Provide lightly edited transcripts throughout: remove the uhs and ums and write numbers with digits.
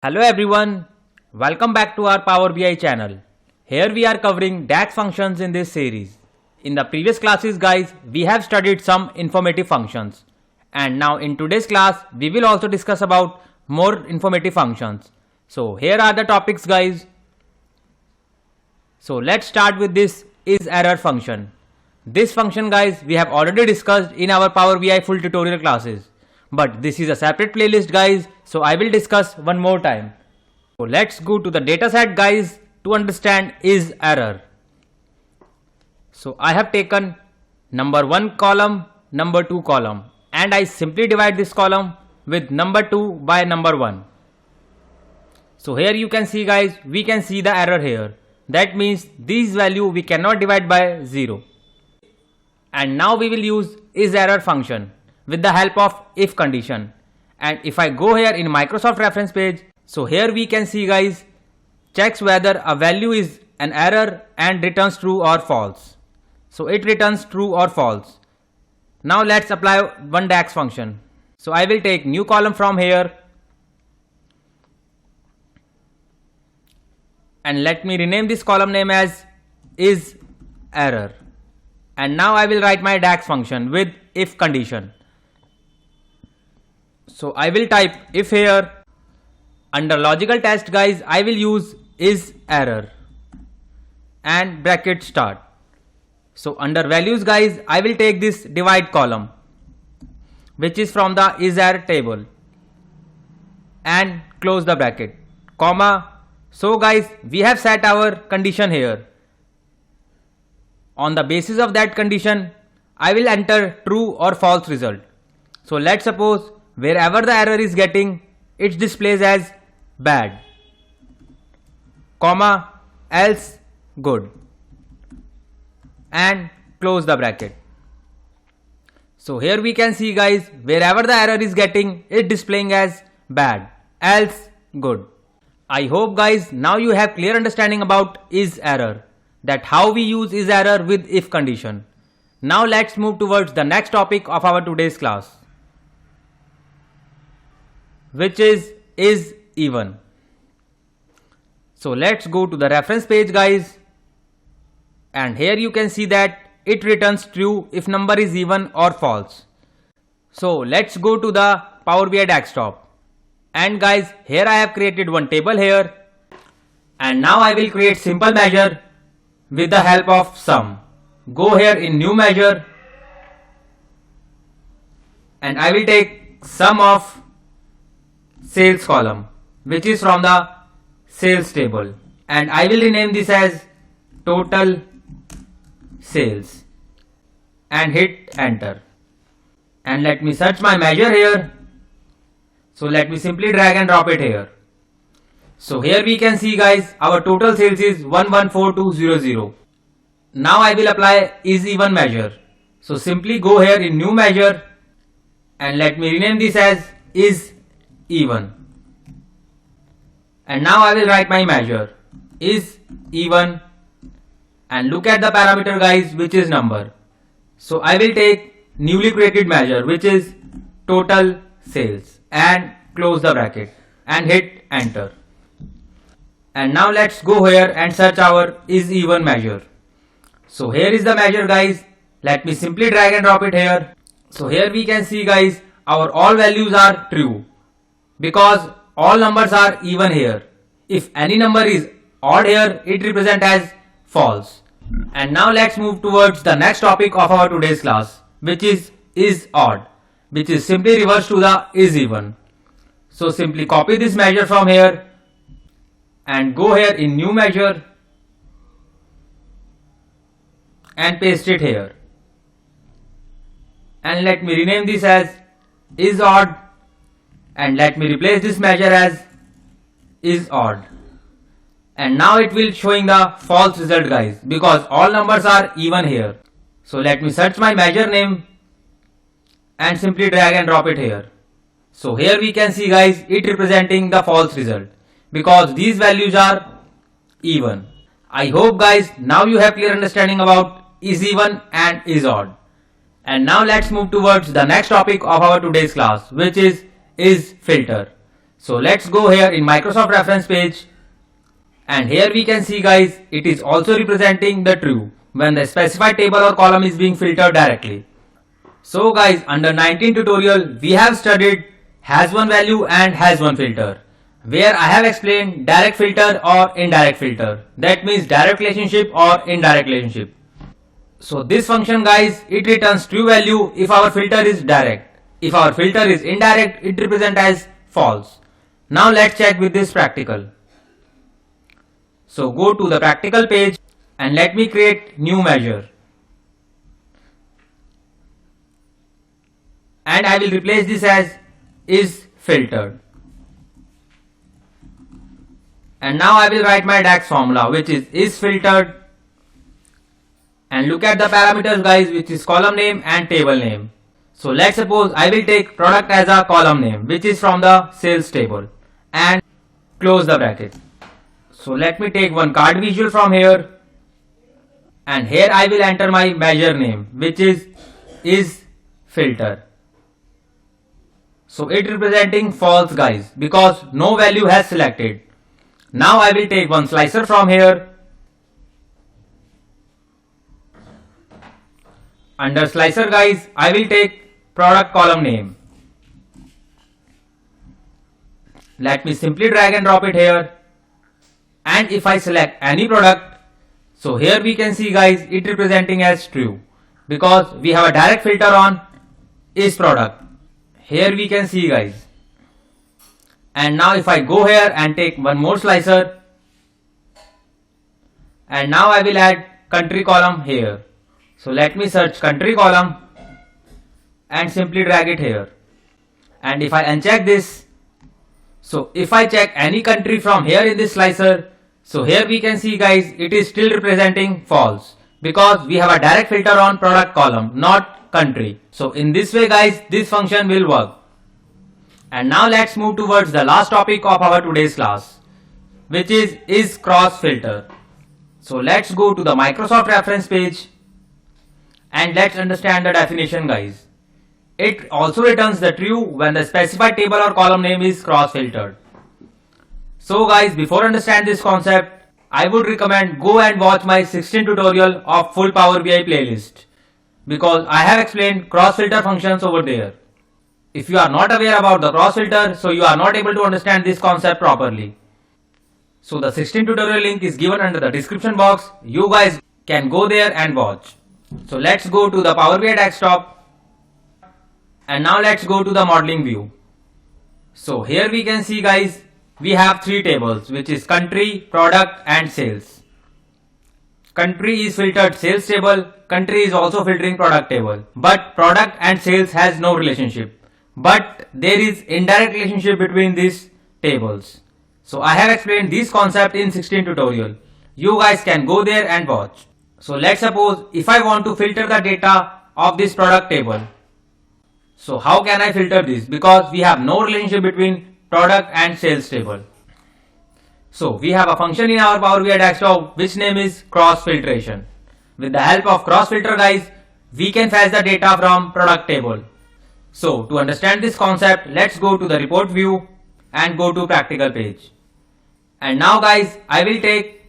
Hello everyone, welcome back to our Power BI channel. Here we are covering DAX functions in this series. In the previous classes guys, we have studied some informative functions. And now in today's class, we will also discuss about more informative functions. So here are the topics guys. So let's start with this ISERROR function. This function guys, we have already discussed in our Power BI full tutorial classes. But this is a separate playlist guys, so I will discuss one more time. So let's go to the dataset guys to understand ISERROR. So I have taken number 1 column, number 2 column, and I simply divide this column with number 2 by number 1. So here you can see guys, we can see the error here. That means this value we cannot divide by 0. And now we will use ISERROR function with the help of if condition. And if I go here in Microsoft reference page, so here we can see guys, checks whether a value is an error and returns true or false. So it returns true or false. Now let's apply one DAX function. So I will take new column from here. And let me rename this column name as ISERROR. And now I will write my DAX function with if condition. So I will type if here. Under logical test guys, I will use ISERROR and bracket start. So under values guys, I will take this divide column which is from the ISERROR table and close the bracket, comma. So guys, we have set our condition here. On the basis of that condition, I will enter true or false result. So let's suppose wherever the error is getting, it displays as bad, comma, else good, and close the bracket. So here we can see guys, wherever the error is getting, it displaying as bad, else good. I hope guys now you have clear understanding about ISERROR, that how we use ISERROR with if condition. Now let's move towards the next topic of our today's class, which is ISEVEN. So let's go to the reference page guys, and here you can see that it returns true if number is even or false. So let's go to the Power BI desktop, and guys here I have created one table here, and now I will create simple measure with the help of sum. Go here in new measure, and I will take sum of sales column which is from the sales table, and I will rename this as total sales and hit enter. And let me search my measure here. So let me simply drag and drop it here. So here we can see guys, our total sales is 114200. Now I will apply ISEVEN measure. So simply go here in new measure, and let me rename this as ISEVEN. And now I will write my measure ISEVEN, and look at the parameter guys, which is number. So I will take newly created measure which is total sales and close the bracket and hit enter. And now let's go here and search our ISEVEN measure. So here is the measure guys. Let me simply drag and drop it here. So here we can see guys, our all values are true because all numbers are even here. If any number is odd here, it represents as false. And now let's move towards the next topic of our today's class, which is ISODD, which is simply reverse to the ISEVEN. So simply copy this measure from here and go here in new measure and paste it here. And let me rename this as ISODD, and let me replace this measure as ISODD. And now it will showing the false result guys, because all numbers are even here. So let me search my measure name and simply drag and drop it here. So here we can see guys, it representing the false result because these values are even. I hope guys now you have clear understanding about ISEVEN and ISODD. And now let's move towards the next topic of our today's class, which is ISFILTER. So let's go here in Microsoft reference page, and here we can see guys, it is also representing the true when the specified table or column is being filtered directly. So guys, under 19 tutorial we have studied has one value and has one filter, where I have explained direct filter or indirect filter. That means direct relationship or indirect relationship. So this function guys, it returns true value if our filter is direct. If our filter is indirect, it represents as false. Now let's check with this practical. So go to the practical page and let me create new measure. And I will replace this as is filtered. And now I will write my DAX formula, which is filtered. And look at the parameters guys, which is column name and table name. So let's suppose I will take product as a column name, which is from the sales table, and close the bracket. So let me take one card visual from here, and here I will enter my measure name, which is filter. So it representing false guys, because no value has selected. Now I will take one slicer from here. Under slicer guys, I will take product column name. Let me simply drag and drop it here. And if I select any product, so here we can see guys, it representing as true, because we have a direct filter on is product. Here we can see guys. And now if I go here and take one more slicer, and now I will add country column here. So let me search country column and simply drag it here. And if I uncheck this, so if I check any country from here in this slicer, so here we can see guys, it is still representing false, because we have a direct filter on product column, not country. So in this way guys, this function will work. And now let's move towards the last topic of our today's class, which is cross filter. So let's go to the Microsoft reference page and let's understand the definition guys. It also returns the true when the specified table or column name is cross filtered. So guys, before understand this concept, I would recommend go and watch my 16 tutorial of full Power BI playlist, because I have explained cross filter functions over there. If you are not aware about the cross filter, so you are not able to understand this concept properly. So the 16 tutorial link is given under the description box. You guys can go there and watch. So let's go to the Power BI desktop, and now let's go to the modeling view. So here we can see guys, we have three tables, which is country, product and sales. Country is filtered sales table, country is also filtering product table, but product and sales has no relationship, but there is indirect relationship between these tables. So I have explained this concept in 16 tutorial. You guys can go there and watch. So let's suppose if I want to filter the data of this product table. So how can I filter this? Because we have no relationship between product and sales table. So we have a function in our Power BI desktop which name is cross filtration. With the help of cross filter guys, we can fetch the data from product table. So to understand this concept, let's go to the report view and go to practical page. And now guys, I will take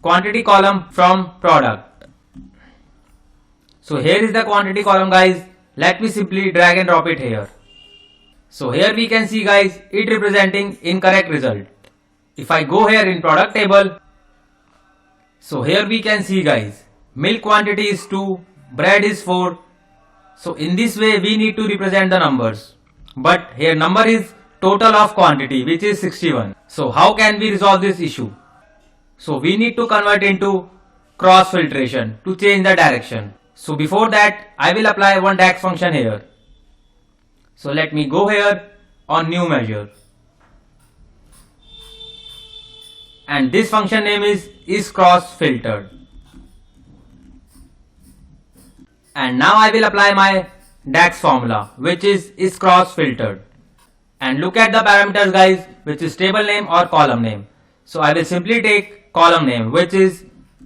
quantity column from product. So here is the quantity column guys. Let me simply drag and drop it here. So here we can see guys, it representing incorrect result. If I go here in product table, so here we can see guys, milk quantity is 2, bread is 4. So in this way we need to represent the numbers. But here number is total of quantity, which is 61. So how can we resolve this issue? So we need to convert into cross filtration to change the direction. So before that, I will apply one DAX function here. So let me go here on new measure. And this function name is ISCROSSFILTERED. And now I will apply my DAX formula, which is ISCROSSFILTERED. And look at the parameters guys, which is table name or column name. So I will simply take column name, which is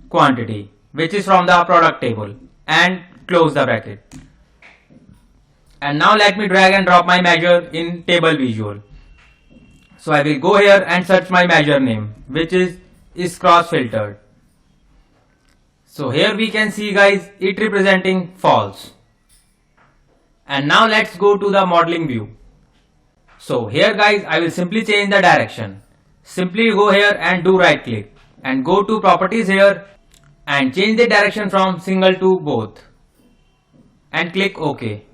quantity, which is from the product table, and close the bracket. And now let me drag and drop my measure in table visual. So I will go here and search my measure name, which is ISCROSSFILTERED. So here we can see guys, it representing false. And now let's go to the modeling view. So here guys, I will simply change the direction. Simply go here and do right click and go to properties here and change the direction from single to both and click OK.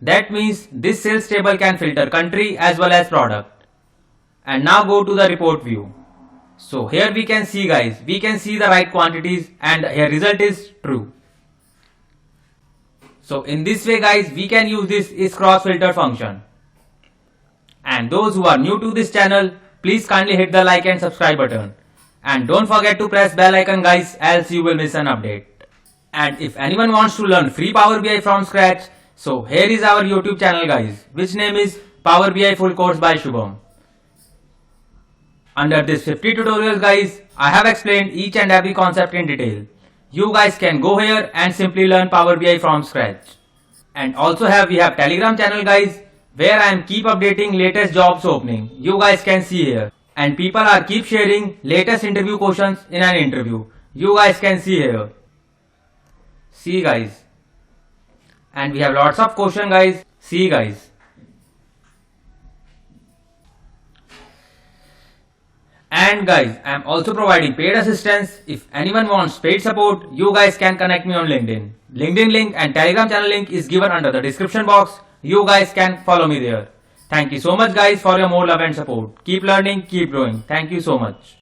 That means this sales table can filter country as well as product. And now go to the report view. So here we can see guys, we can see the right quantities and here result is true. So in this way guys, we can use this ISCROSSFILTERED function. And those who are new to this channel, please kindly hit the like and subscribe button. And don't forget to press bell icon guys, else you will miss an update. And if anyone wants to learn free Power BI from scratch, so here is our YouTube channel guys, which name is Power BI Full Course by Shubham. Under this 50 tutorials guys, I have explained each and every concept in detail. You guys can go here and simply learn Power BI from scratch. And also we have Telegram channel guys, where I am keep updating latest jobs opening. You guys can see here. And people are keep sharing latest interview questions in an interview. You guys can see here. See guys. And we have lots of questions guys. See guys. And guys, I am also providing paid assistance. If anyone wants paid support, you guys can connect me on LinkedIn. LinkedIn link and Telegram channel link is given under the description box. You guys can follow me there. Thank you so much guys for your more love and support. Keep learning, keep growing. Thank you so much.